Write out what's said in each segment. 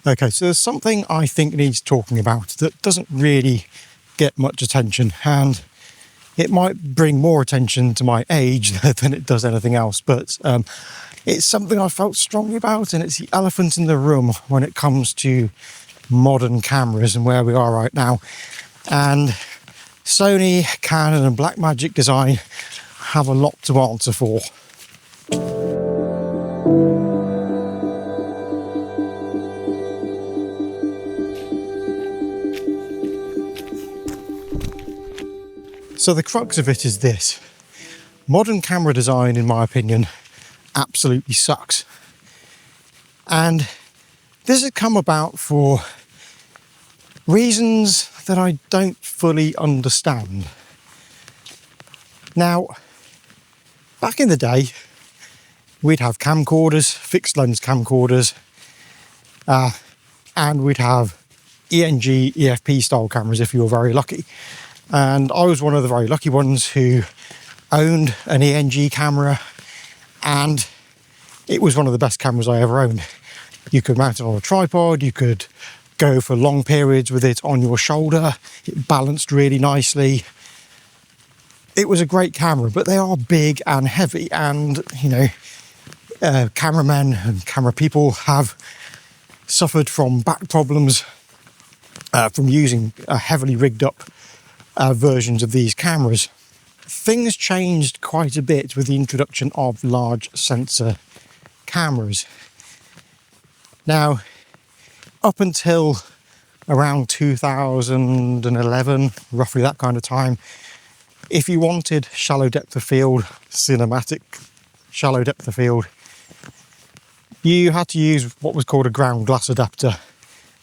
Okay, so there's something I think needs talking about that doesn't really get much attention, and it might bring more attention to my age than it does anything else, but it's something I felt strongly about, and it's the elephant in the room when it comes to modern cameras and where we are right now. And Sony, Canon and Blackmagic Design have a lot to answer for. So the crux of it is this: modern camera design, in my opinion, absolutely sucks. And this has come about for reasons that I don't fully understand. Now, back in the day, we'd have camcorders, fixed lens camcorders, and we'd have ENG, EFP style cameras if you were very lucky. And I was one of the very lucky ones who owned an ENG camera, and it was one of the best cameras I ever owned. You could mount it on a tripod, you could go for long periods with it on your shoulder, it balanced really nicely. It was a great camera, but they are big and heavy, and you know, cameramen and camera people have suffered from back problems from using heavily rigged up versions of these cameras. Things changed quite a bit with the introduction of large sensor cameras. Now, up until around 2011, roughly that kind of time, if you wanted shallow depth of field, cinematic shallow depth of field, you had to use what was called a ground glass adapter.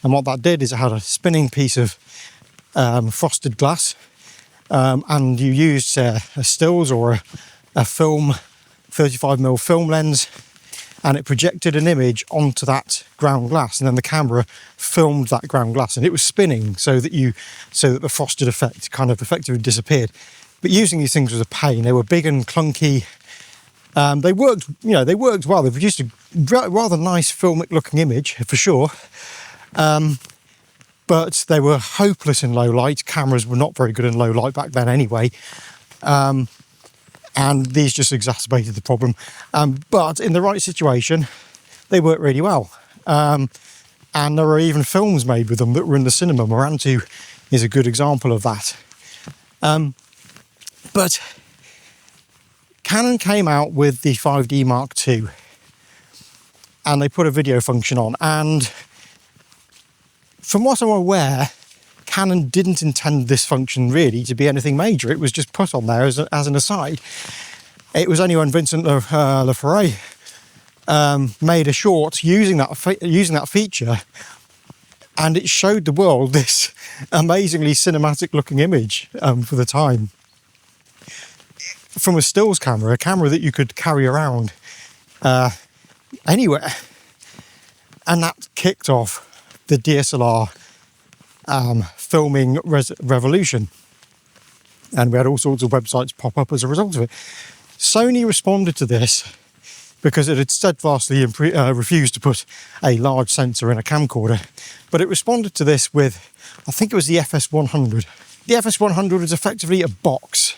And what that did is it had a spinning piece of frosted glass, and you used a stills or a film, 35mm film lens, and it projected an image onto that ground glass, and then the camera filmed that ground glass, and it was spinning so that the frosted effect kind of effectively disappeared. But using these things was a pain. They were big and clunky. They worked, they worked well. They produced a rather nice filmic looking image for sure. But they were hopeless in low light. Cameras were not very good in low light back then anyway. And these just exacerbated the problem. But in the right situation, they worked really well. And there were even films made with them that were in the cinema. Morantu is a good example of that. But Canon came out with the 5D Mark II, and they put a video function on. And from what I'm aware, Canon didn't intend this function really to be anything major. It was just put on there as an aside. It was only when Vincent Laforet made a short using that feature, and it showed the world this amazingly cinematic looking image for the time. From a stills camera, a camera that you could carry around anywhere. And that kicked off the DSLR filming revolution. And we had all sorts of websites pop up as a result of it. Sony responded to this because it had steadfastly refused to put a large sensor in a camcorder. But it responded to this with, I think it was the FS100. The FS100 was effectively a box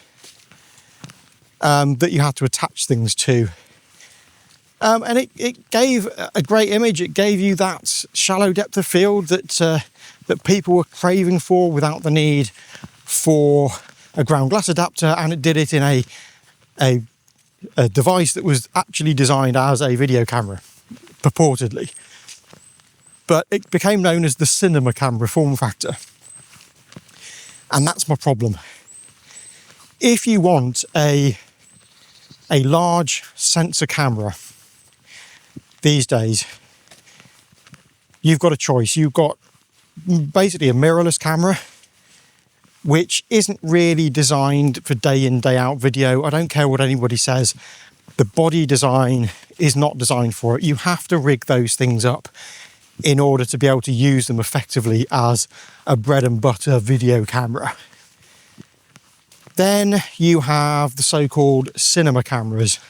that you had to attach things to. And it gave a great image. It gave you that shallow depth of field that people were craving for without the need for a ground glass adapter, and it did it in a device that was actually designed as a video camera, purportedly. But it became known as the cinema camera form factor. And that's my problem. If you want a large sensor camera these days, you've got a choice. You've got basically a mirrorless camera, which isn't really designed for day in, day out video. I don't care what anybody says. The body design is not designed for it. You have to rig those things up in order to be able to use them effectively as a bread and butter video camera. Then you have the so-called cinema cameras.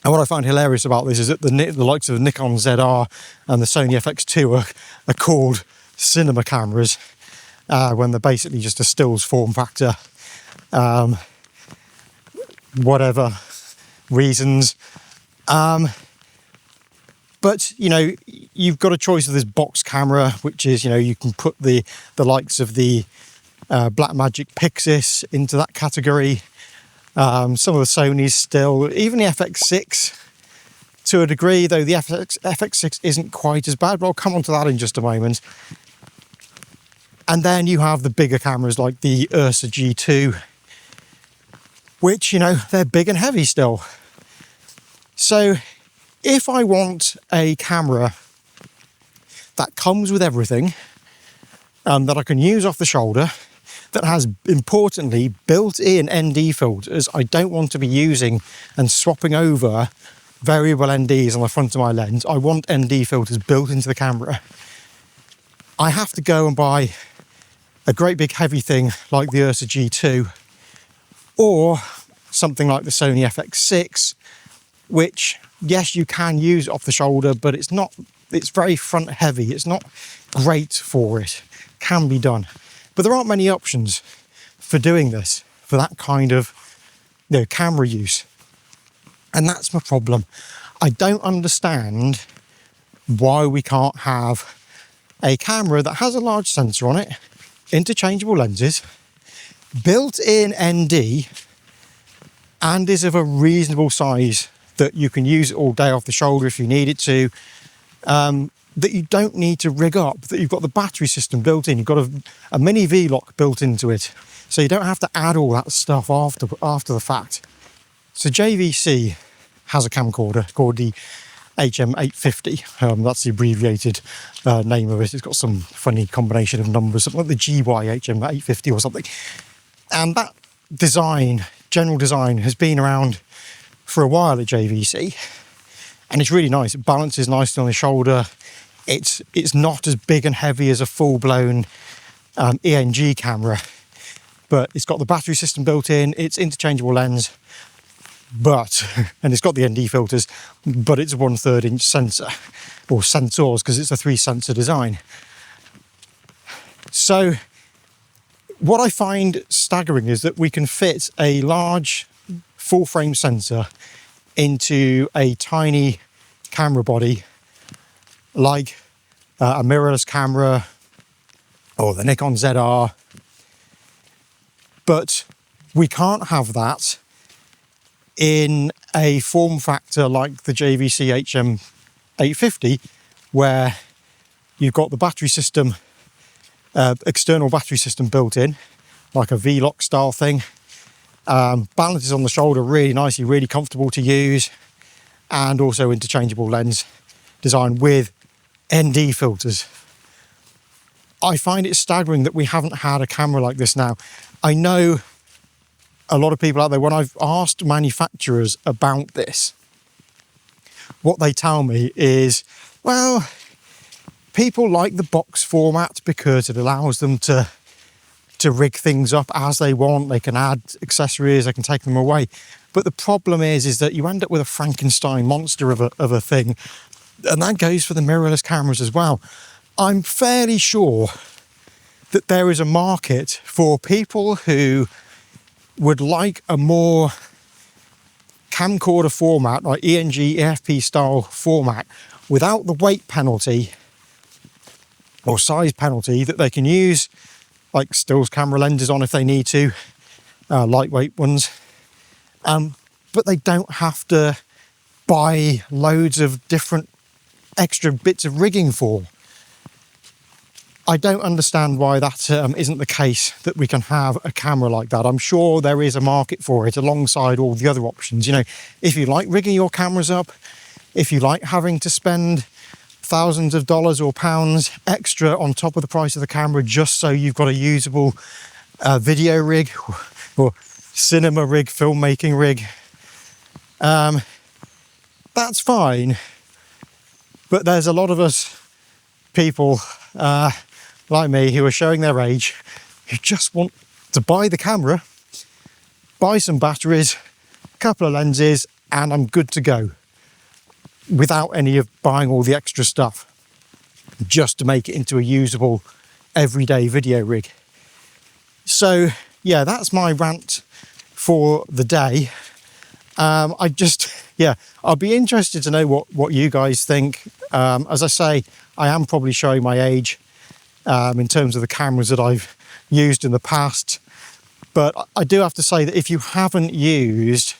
And what I find hilarious about this is that the likes of the Nikon ZR and the Sony FX2 are called cinema cameras when they're basically just a stills form factor. Whatever reasons. But, you know, you've got a choice of this box camera, which is, you know, you can put the likes of the Blackmagic Pixis into that category. Some of the Sonys still, even the FX6 to a degree, though the FX6 isn't quite as bad, but I'll come on to that in just a moment. And then you have the bigger cameras like the Ursa G2, which, you know, they're big and heavy still. So if I want a camera that comes with everything, that I can use off the shoulder, that has, importantly, built-in ND filters. I don't want to be using and swapping over variable NDs on the front of my lens. I want ND filters built into the camera. I have to go and buy a great big heavy thing like the Ursa G2 or something like the Sony FX6, which, yes, you can use off the shoulder, but it's very front heavy. It's not great for it. Can be done. But there aren't many options for doing this, for that kind of, you know, camera use. And that's my problem. I don't understand why we can't have a camera that has a large sensor on it, interchangeable lenses, built-in ND, and is of a reasonable size that you can use it all day off the shoulder if you need it to, that you don't need to rig up, that you've got the battery system built in, you've got a mini V-lock built into it, so you don't have to add all that stuff after the fact. So JVC has a camcorder called the HM850. That's the abbreviated name of it. It's got some funny combination of numbers, something like the GY HM850 or something. And that design, general design, has been around for a while at JVC, and it's really nice. It balances nicely on the shoulder. It's not as big and heavy as a full-blown ENG camera, but it's got the battery system built in. It's interchangeable lens, and it's got the ND filters, but it's a 1/3 inch sensor, or sensors, because it's a 3-sensor design. So what I find staggering is that we can fit a large full-frame sensor into a tiny camera body like a mirrorless camera or the Nikon ZR, but we can't have that in a form factor like the JVC HM850, where you've got the battery system, external battery system built in, like a V-lock style thing. Balances on the shoulder really nicely, really comfortable to use, and also interchangeable lens design with ND filters. I find it staggering that we haven't had a camera like this now. I know a lot of people out there, when I've asked manufacturers about this, what they tell me is, well, people like the box format because it allows them to rig things up as they want. They can add accessories, they can take them away. But the problem is that you end up with a Frankenstein monster of a thing, and that goes for the mirrorless cameras as well. I'm fairly sure that there is a market for people who would like a more camcorder format, like ENG, AFP style format, without the weight penalty or size penalty, that they can use like stills camera lenses on if they need to, lightweight ones, but they don't have to buy loads of different extra bits of rigging for. I don't understand why that isn't the case, that we can have a camera like that. I'm sure there is a market for it alongside all the other options. You know, if you like rigging your cameras up, if you like having to spend thousands of dollars or pounds extra on top of the price of the camera just so you've got a usable video rig or cinema rig, filmmaking rig, that's fine. But there's a lot of us people like me who are showing their age, who just want to buy the camera, buy some batteries, a couple of lenses, and I'm good to go without any of buying all the extra stuff just to make it into a usable everyday video rig. So yeah, that's my rant for the day. I'll be interested to know what you guys think. As I say, I am probably showing my age in terms of the cameras that I've used in the past. But I do have to say that if you haven't used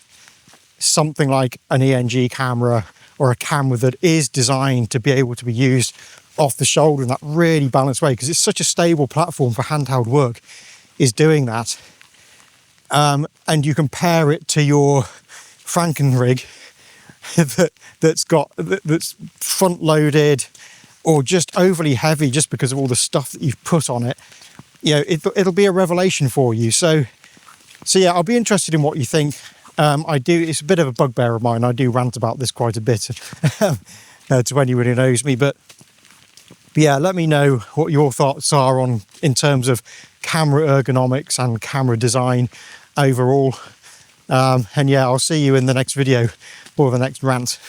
something like an ENG camera or a camera that is designed to be able to be used off the shoulder in that really balanced way, because it's such a stable platform for handheld work, is doing that. And you compare it to your Franken rig that's front loaded or just overly heavy just because of all the stuff that you've put on it, you know, it'll be a revelation for you. So yeah, I'll be interested in what you think. It's a bit of a bugbear of mine. I do rant about this quite a bit to anyone who knows me, but yeah, let me know what your thoughts are in terms of camera ergonomics and camera design overall. And yeah, I'll see you in the next video or the next rant.